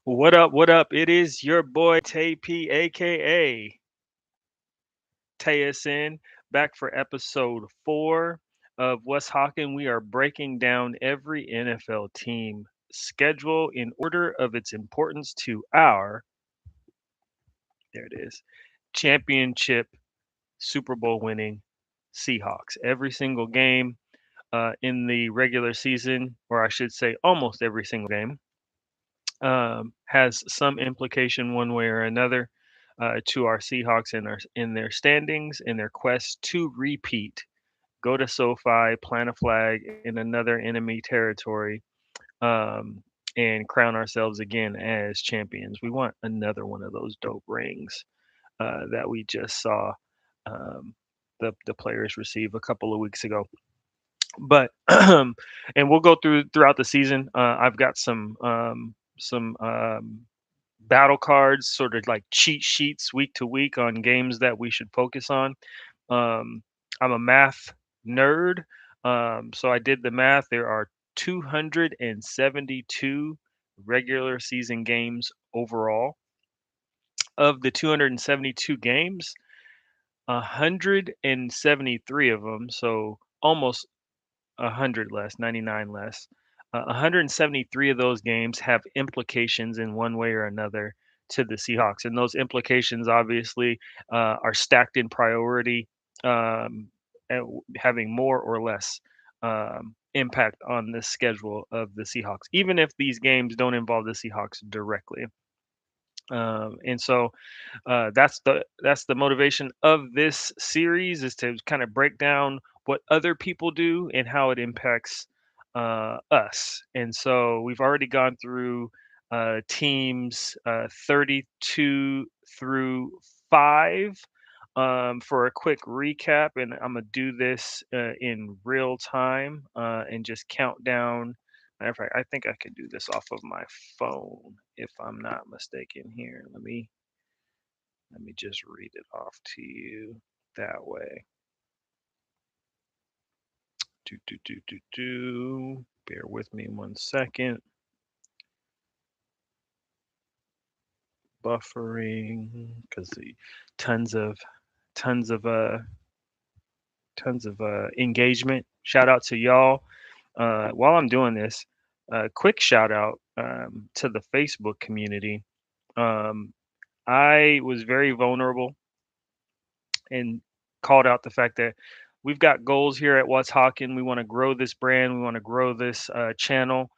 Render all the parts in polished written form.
What up? What up? It is your boy Tay P, aka Tayasin, back for episode 4 of What's Hawkin. We are breaking down every NFL team schedule in order of its importance to our, there it is, championship Super Bowl winning Seahawks. Every single game in the regular season, or I should say almost every single game, has some implication one way or another to our Seahawks in their standings in their quest to repeat, go to SoFi, plant a flag in another enemy territory, um, and crown ourselves again as champions. We want another one of those dope rings that we just saw um, the players receive a couple of weeks ago. But and we'll go throughout the season. I've got some battle cards, sort of like cheat sheets week to week on games that we should focus on. Um, I'm a math nerd, so I did the math. There are 272 regular season games overall. Of the 272 games, 173 of them, so almost 100 less, 99 less. 173 of those games have implications in one way or another to the Seahawks. And those implications obviously are stacked in priority, having more or less impact on the schedule of the Seahawks, even if these games don't involve the Seahawks directly. And so that's the motivation of this series is to kind of break down what other people do and how it impacts us. And so we've already gone through teams 32 through 5 for a quick recap, and I'm gonna do this in real time and just count down. Matter of fact, I think I can do this off of my phone if I'm not mistaken. Here, let me just read it off to you that way. Do. Bear with me 1 second. Buffering because the tons of tons of uh tons of engagement. Shout out to y'all. While I'm doing this, quick shout out to the Facebook community. Um, I was very vulnerable and called out the fact that we've got goals here at What's Hawkin. We want to grow this brand. We want to grow this channel.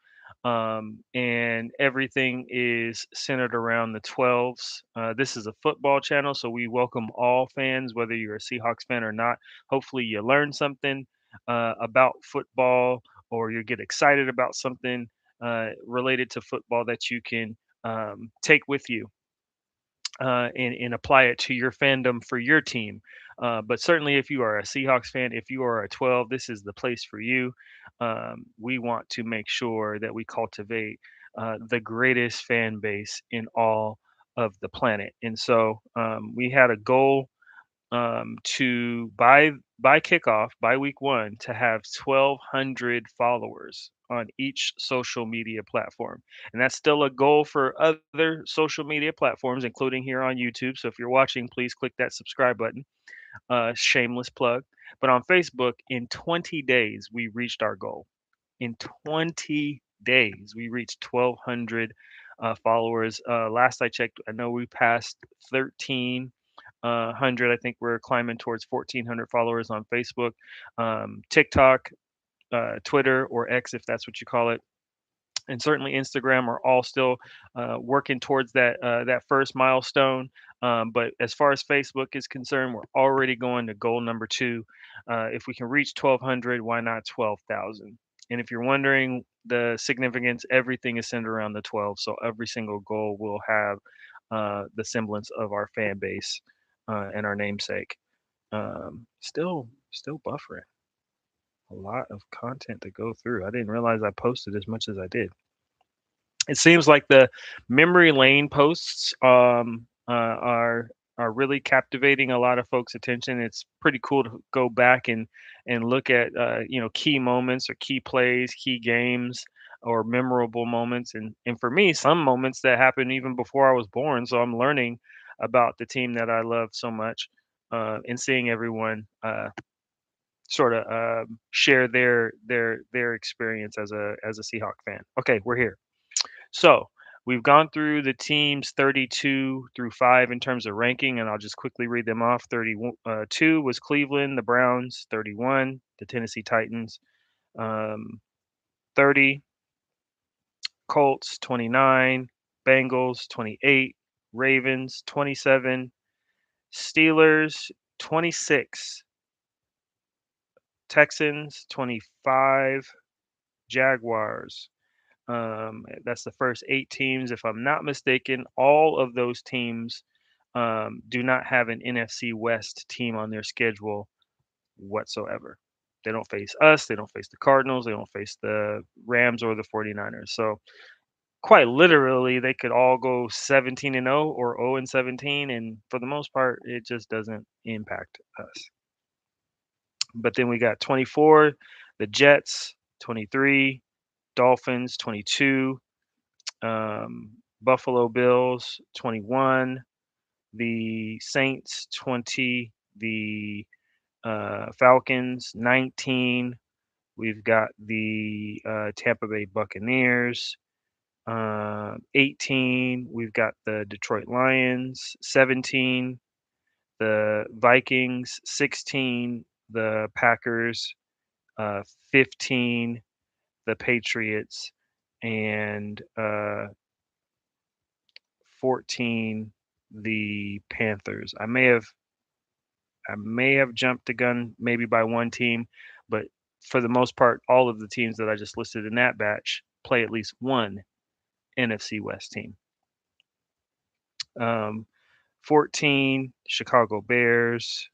And everything is centered around the 12s. This is a football channel, so we welcome all fans, whether you're a Seahawks fan or not. Hopefully, you learn something about football or you get excited about something related to football that you can take with you and apply it to your fandom for your team. But certainly, if you are a Seahawks fan, if you are a 12, this is the place for you. We want to make sure that we cultivate the greatest fan base in all of the planet. And so we had a goal to by kickoff by week 1 to have 1,200 followers on each social media platform, and that's still a goal for other social media platforms, including here on YouTube. So if you're watching, please click that subscribe button. Shameless plug. But on Facebook, in 20 days, we reached our goal. In 20 days, we reached 1,200 followers. Last I checked, I know we passed 1,300. I think we're climbing towards 1,400 followers on Facebook, TikTok, Twitter, or X, if that's what you call it, and certainly Instagram are all still working towards that first milestone. But as far as Facebook is concerned, we're already going to goal number 2. If we can reach 1,200, why not 12,000? And if you're wondering the significance, everything is centered around the 12. So every single goal will have the semblance of our fan base and our namesake. Still buffering. A lot of content to go through. I didn't realize I posted as much as I did. It seems like the memory lane posts are really captivating a lot of folks' attention. It's pretty cool to go back and look at key moments or key plays, key games or memorable moments, and for me, some moments that happened even before I was born. So I'm learning about the team that I love so much, and seeing everyone sort of share their experience as a Seahawk fan. Okay, we're here. So we've gone through the teams 32 through 5 in terms of ranking, and I'll just quickly read them off. 32 was Cleveland, the Browns. 31, the Tennessee Titans. 30, Colts. 29, Bengals. 28, Ravens. 27, Steelers. 26, Texans. 25, Jaguars. That's the first 8 teams. If I'm not mistaken, all of those teams do not have an NFC West team on their schedule whatsoever. They don't face us, they don't face the Cardinals, they don't face the Rams or the 49ers. So, quite literally, they could all go 17 and 0 or 0 and 17. And for the most part, it just doesn't impact us. But then we got 24, the Jets. 23, Dolphins. 22, Buffalo Bills. 21, the Saints. 20, the Falcons. 19, we've got the Tampa Bay Buccaneers. 18, we've got the Detroit Lions. 17, the Vikings. 16, the Packers. 15, the Patriots. And 14, the Panthers. I may have jumped the gun maybe by one team, but for the most part, all of the teams that I just listed in that batch play at least one NFC West team. Um, 14, Chicago Bears.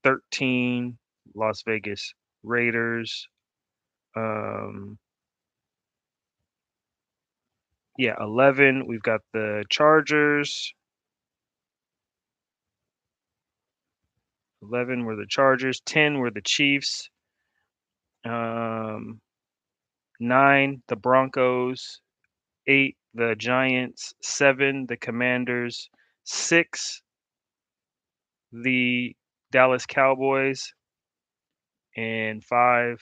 13, Las Vegas Raiders. Um, yeah, 11, we've got the Chargers. 11 were the Chargers. 10 were the Chiefs. Um, 9, the Broncos. 8, the Giants. 7, the Commanders. 6, the Dallas Cowboys. And 5,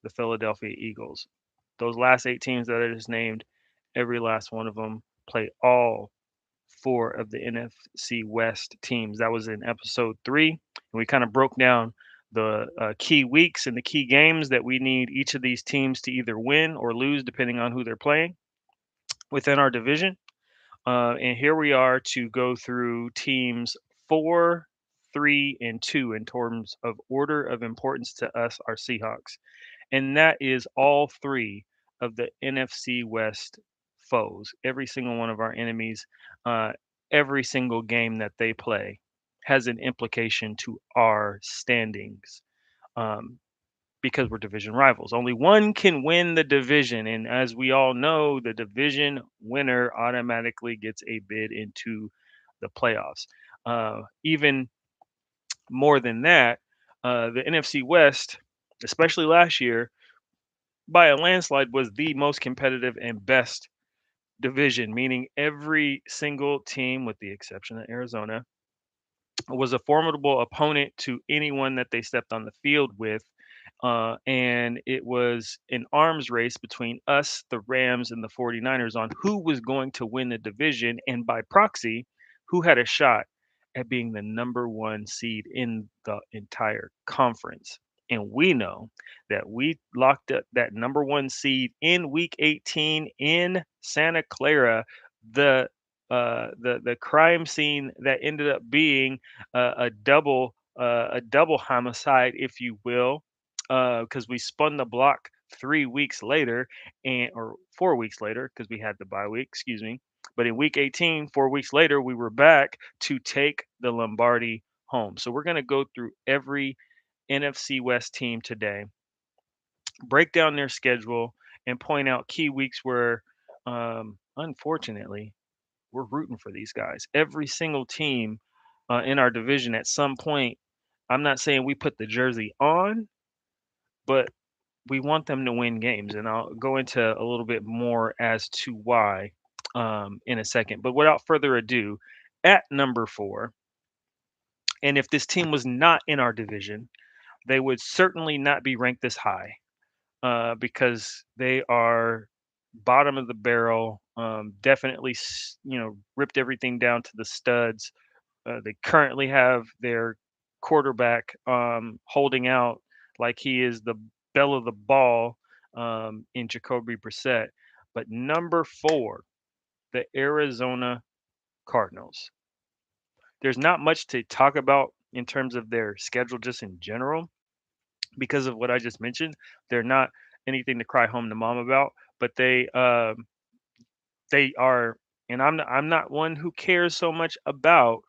the Philadelphia Eagles. Those last 8 teams that I just named, every last one of them play all 4 of the NFC West teams. That was in episode 3. And we kind of broke down the key weeks and the key games that we need each of these teams to either win or lose, depending on who they're playing within our division. And here we are to go through teams 4, 3, and 2 in terms of order of importance to us, our Seahawks. And that is all 3 of the NFC West foes. Every single one of our enemies, uh, every single game that they play has an implication to our standings. Um, because we're division rivals. Only one can win the division. And as we all know, the division winner automatically gets a bid into the playoffs. Even more than that, the NFC West, especially last year, by a landslide, was the most competitive and best division, meaning every single team, with the exception of Arizona, was a formidable opponent to anyone that they stepped on the field with. And it was an arms race between us, the Rams, and the 49ers on who was going to win the division, and by proxy, who had a shot at being the number one seed in the entire conference. And we know that we locked up that number one seed in week 18 in Santa Clara, the the crime scene that ended up being a double homicide, if you will, because we spun the block 3 weeks later, and or 4 weeks later, because we had the bye week, excuse me. But in week 18, 4 weeks later, we were back to take the Lombardi home. So we're going to go through every NFC West team today, break down their schedule, and point out key weeks where, unfortunately, we're rooting for these guys. Every single team in our division at some point, I'm not saying we put the jersey on, but we want them to win games, and I'll go into a little bit more as to why in a second. But without further ado, at number 4, and if this team was not in our division, they would certainly not be ranked this high because they are bottom of the barrel. Definitely, ripped everything down to the studs. They currently have their quarterback holding out like he is the bell of the ball in Jacoby Brissett. But number 4, the Arizona Cardinals. There's not much to talk about in terms of their schedule, just in general, because of what I just mentioned. They're not anything to cry home to mom about, but they are. And I'm not one who cares so much about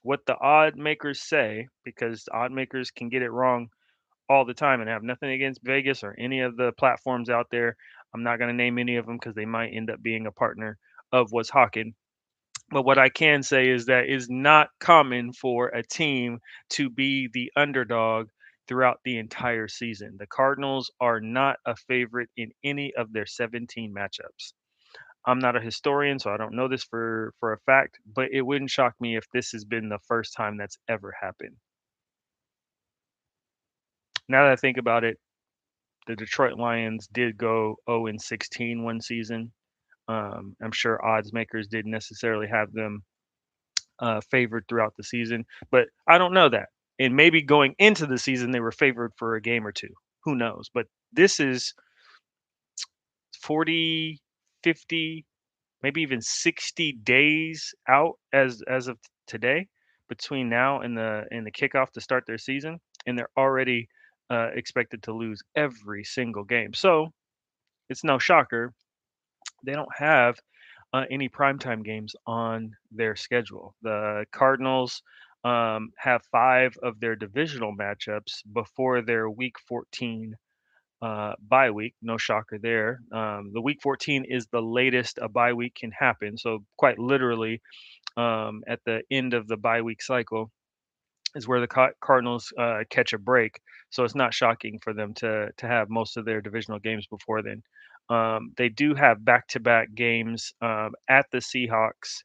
what the odd makers say, because odd makers can get it wrong all the time, and I have nothing against Vegas or any of the platforms out there. I'm not going to name any of them because they might end up being a partner of what's Hawkin. But what I can say is that it's not common for a team to be the underdog throughout the entire season. The Cardinals are not a favorite in any of their 17 matchups. I'm not a historian, so I don't know this for a fact, but it wouldn't shock me if this has been the first time that's ever happened. Now that I think about it, the Detroit Lions did go 0 and 16 one season. I'm sure odds makers didn't necessarily have them favored throughout the season, but I don't know that. And maybe going into the season, they were favored for a game or two. Who knows? But this is 40, 50, maybe even 60 days out as of today between now and the kickoff to start their season, and they're already expected to lose every single game. So it's no shocker they don't have any primetime games on their schedule. The Cardinals have 5 of their divisional matchups before their Week 14 bye week. No shocker there. The Week 14 is the latest a bye week can happen. So quite literally, at the end of the bye week cycle is where the Cardinals catch a break. So it's not shocking for them to have most of their divisional games before then. They do have back-to-back games at the Seahawks,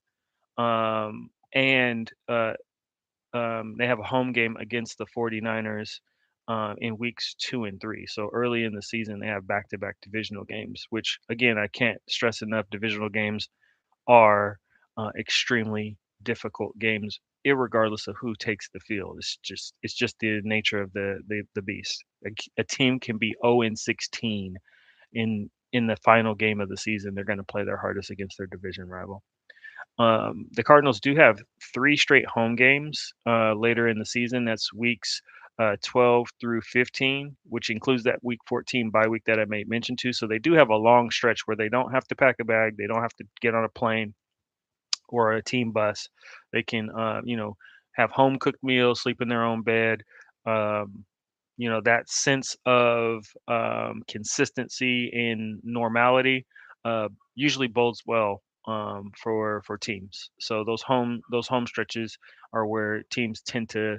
and they have a home game against the 49ers in weeks 2 and 3. So early in the season, they have back-to-back divisional games, which again, I can't stress enough. Divisional games are extremely difficult games, irregardless of who takes the field. It's just the nature of the beast. A team can be 0 and 16 in the final game of the season. They're going to play their hardest against their division rival. The Cardinals do have 3 straight home games later in the season. That's weeks 12 through 15, which includes that week 14 bye week that I made mention to. So they do have a long stretch where they don't have to pack a bag, they don't have to get on a plane or a team bus. They can, have home cooked meals, sleep in their own bed. Um, that sense of consistency and normality usually bodes well for teams. So those home stretches are where teams tend to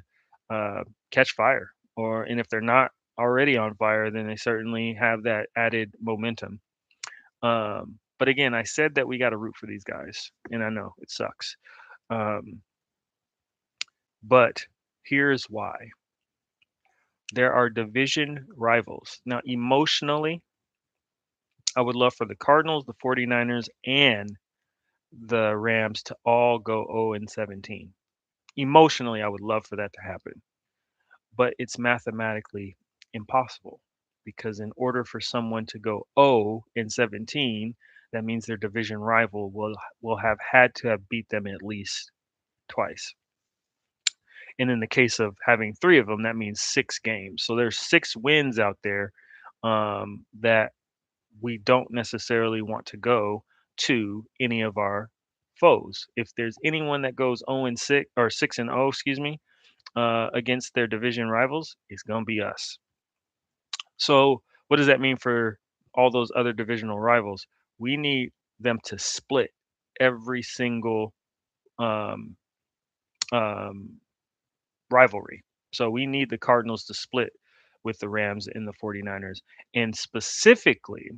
catch fire, and if they're not already on fire, then they certainly have that added momentum. But again, I said that we got to root for these guys, and I know it sucks. Um, but here's why: there are division rivals. Now, emotionally, I would love for the Cardinals, the 49ers, and the Rams to all go 0 and 17. Emotionally, I would love for that to happen, but it's mathematically impossible because in order for someone to go 0 and 17, that means their division rival will have had to have beat them at least twice. And in the case of having 3 of them, that means 6 games. So there's 6 wins out there that we don't necessarily want to go to any of our foes. If there's anyone that goes 0 and 6 or 6 and 0, excuse me, against their division rivals, it's gonna be us. So what does that mean for all those other divisional rivals? We need them to split every single um, um, rivalry. So we need the Cardinals to split with the Rams and the 49ers. And specifically,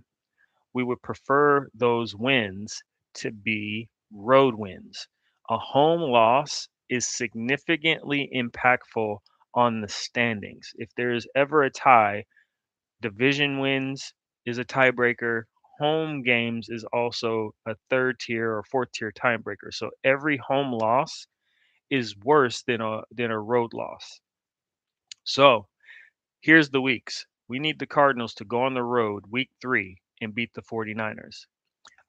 we would prefer those wins to be road wins. A home loss is significantly impactful on the standings. If there's ever a tie, division wins is a tiebreaker. Home games is also a third tier or fourth tier tiebreaker. So every home loss is worse than a road loss. So here's the weeks. We need the Cardinals to go on the road week 3 and beat the 49ers.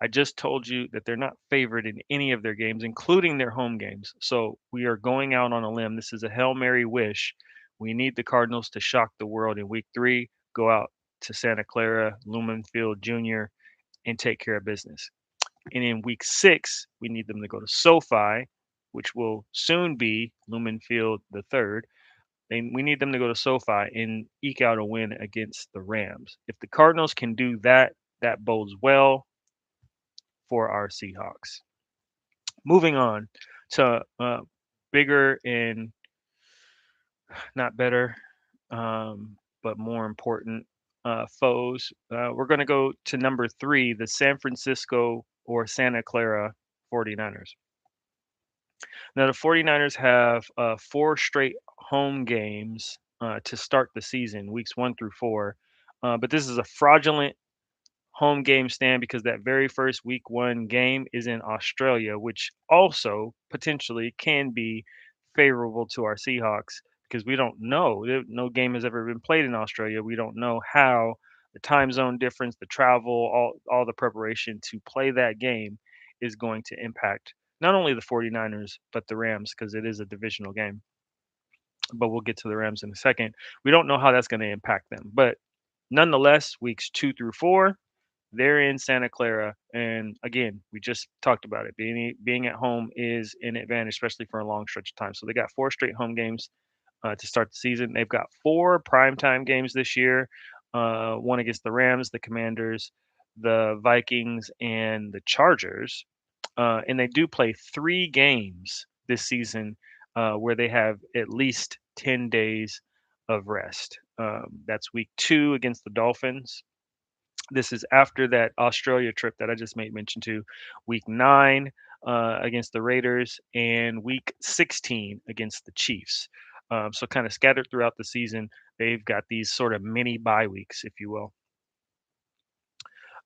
I just told you that they're not favored in any of their games, including their home games. So we are going out on a limb. This is a Hail Mary wish. We need the Cardinals to shock the world in week 3, go out to Santa Clara, Lumen Field Jr., and take care of business. And in week 6, we need them to go to SoFi, which will soon be Lumen Field the third. And we need them to go to SoFi and eke out a win against the Rams. If the Cardinals can do that, that bodes well for our Seahawks. Moving on to bigger and not better, but more important foes. We're going to go to number 3, the San Francisco or Santa Clara 49ers. Now, the 49ers have 4 straight home games to start the season, weeks 1 through 4. But this is a fraudulent home game stand because that very first week 1 game is in Australia, which also potentially can be favorable to our Seahawks because we don't know. No game has ever been played in Australia. We don't know how the time zone difference, the travel, all the preparation to play that game is going to impact not only the 49ers but the Rams because it is a divisional game. But we'll get to the Rams in a second. We don't know how that's going to impact them. But nonetheless, weeks 2 through 4, they're in Santa Clara, and again, we just talked about it. Being at home is an advantage, especially for a long stretch of time. So they got 4 straight home games to start the season. They've got 4 primetime games this year. One against the Rams, the Commanders, the Vikings, and the Chargers. And they do play 3 games this season where they have at least 10 days of rest. That's week 2 against the Dolphins. This is after that Australia trip that I just made mention to. Week 9 against the Raiders and week 16 against the Chiefs. So kind of scattered throughout the season, they've got these sort of mini bye weeks, if you will.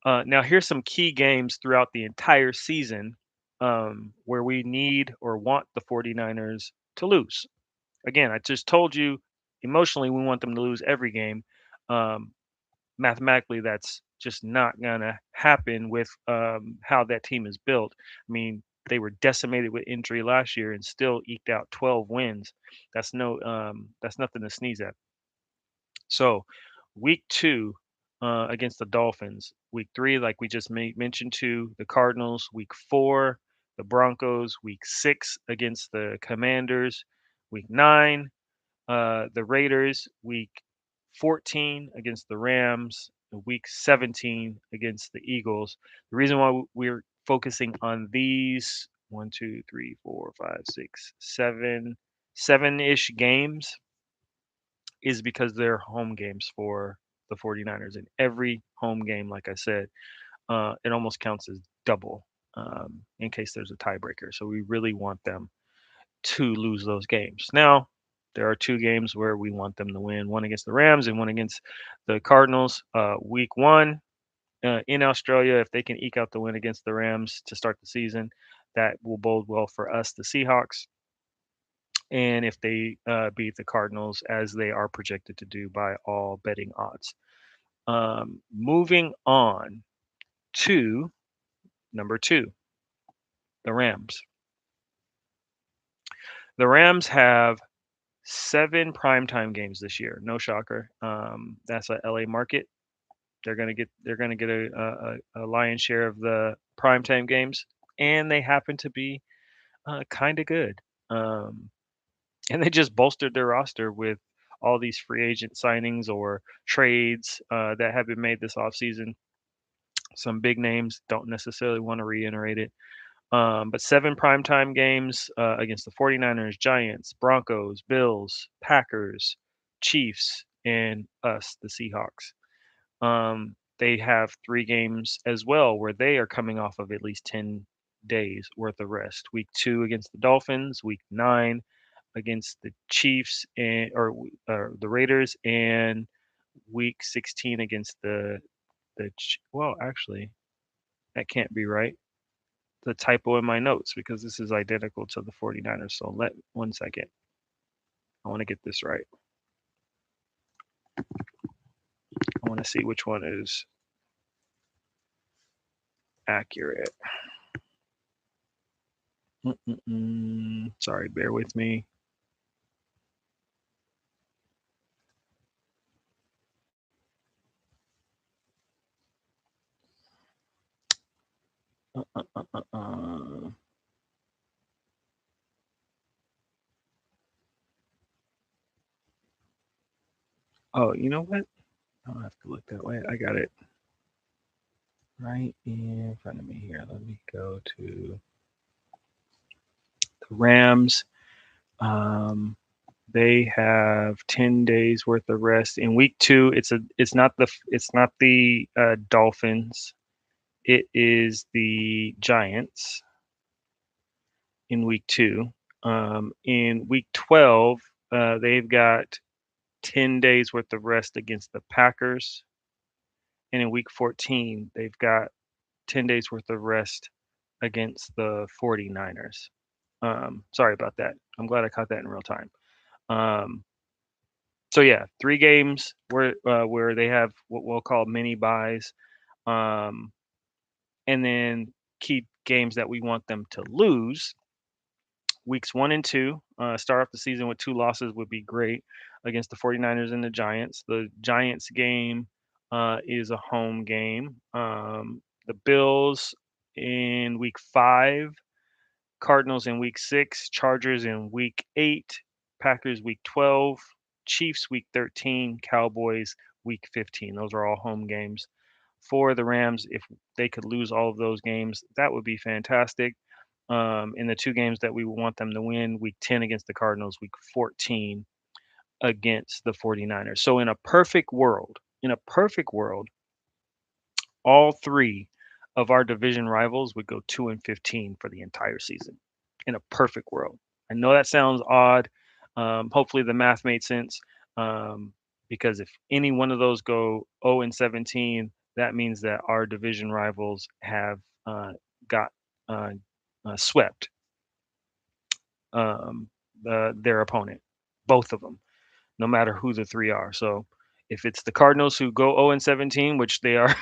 Now, here's some key games throughout the entire season where we need or want the 49ers to lose. Again, I just told you emotionally we want them to lose every game. Um, Mathematically, that's just not gonna happen with how that team is built. I mean, they were decimated with injury last year and still eked out 12 wins. That's nothing to sneeze at. So, week 2 against the Dolphins. Week 3, like we just mentioned, to the Cardinals. Week 4, the Broncos. Week 6 against the Commanders. Week 9, the Raiders. Week 14 against the Rams. Week 17 against the Eagles. The reason why we're focusing on these 1, 2, 3, 4, 5, 6, 7, 7-ish games is because they're home games for the 49ers. And every home game, like I said, it almost counts as double in case there's a tiebreaker. So we really want them to lose those games. Now, there are 2 games where we want them to win, one against the Rams and one against the Cardinals. Week 1 in Australia, if they can eke out the win against the Rams to start the season, that will bode well for us, the Seahawks. And if they beat the Cardinals, as they are projected to do by all betting odds. Moving on to number 2, the Rams. The Rams have 7 primetime games this year. No shocker. That's a LA market. They're gonna get a lion's share of the primetime games, and they happen to be kind of good. Um, and they just bolstered their roster with all these free agent signings or trades that have been made this offseason. Some big names, don't necessarily want to reiterate it. But 7 primetime games against the 49ers, Giants, Broncos, Bills, Packers, Chiefs, and us, the Seahawks. They have 3 games as well where they are coming off of at least 10 days worth of rest. Week 2 against the Dolphins, week 9 against the Chiefs or the Raiders, and week 16 against well, actually, that can't be right. The typo in my notes because this is identical to the 49ers. So let 1 second. I want to get this right. I want to see which one is accurate. Sorry, bear with me. Oh, you know what? I don't have to look that way. I got it right in front of me here. Let me go to the Rams. Um, they have 10 days worth of rest in week 2. It's not the Dolphins. It is the Giants in week 2. In week 12, they've got 10 days worth of rest against the Packers. And in week 14, they've got 10 days worth of rest against the 49ers. Sorry about that. I'm glad I caught that in real time. Um, so yeah, 3 games where they have what we'll call mini buys, um, and then key games that we want them to lose. Weeks 1 and 2, start off the season with 2 losses would be great against the 49ers and the Giants. The Giants game is a home game. The Bills in week 5, Cardinals in week 6, Chargers in week 8, Packers week 12, Chiefs week 13, Cowboys week 15. Those are all home games for the Rams. If they could lose all of those games, that would be fantastic. In the 2 games that we want them to win, week 10 against the Cardinals, week 14 against the 49ers. So in a perfect world, all 3 of our division rivals would go 2-15 for the entire season. In a perfect world. I know that sounds odd. Hopefully the math made sense. Um, because if any one of those go 0-17, that means that our division rivals have got uh, swept um, their opponent, both of them, no matter who the 3 are. So if it's the Cardinals who go 0-17, which they are,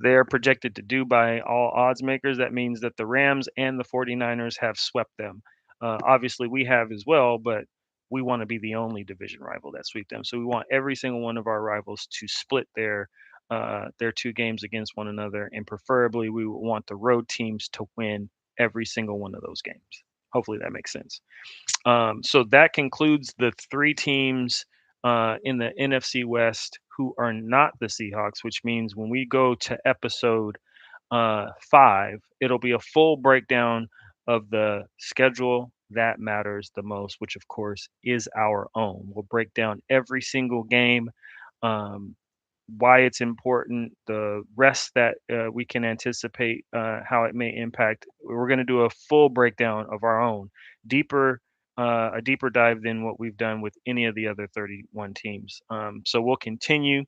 they are projected to do by all odds makers, that means that the Rams and the 49ers have swept them. Obviously, we have as well, but we want to be the only division rival that sweep them. So we want every single one of our rivals to split their 2 games against one another, and preferably we want the road teams to win every single one of those games. Hopefully that makes sense. So that concludes the 3 teams in the NFC West who are not the Seahawks, which means when we go to episode 5, it'll be a full breakdown of the schedule that matters the most, which of course is our own. We'll break down every single game, um, why it's important, the rest that we can anticipate, how it may impact. We're going to do a full breakdown of our own, deeper, a deeper dive than what we've done with any of the other 31 teams. So we'll continue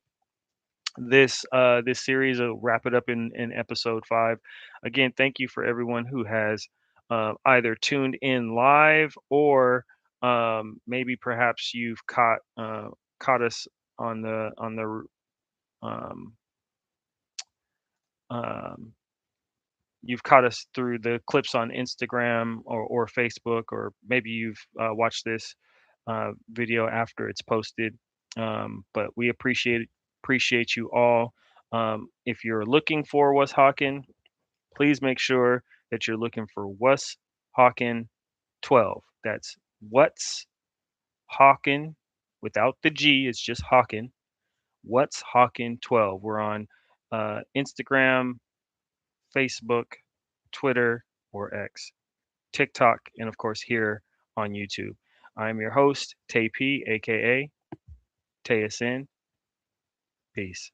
this series. Will wrap it up in episode 5. Again, thank you for everyone who has either tuned in live or maybe perhaps you've caught us on the um, um, you've caught us through the clips on Instagram or Facebook, or maybe you've watched this video after it's posted. But we appreciate you all. If you're looking for What's Hawkin, please make sure that you're looking for What's Hawkin 12. That's What's Hawkin without the G. It's just Hawkin. What's Hawkin 12. We're on Instagram, Facebook, Twitter, or X, TikTok, and of course here on YouTube. I'm your host, Tay P, aka Tay us in. Peace.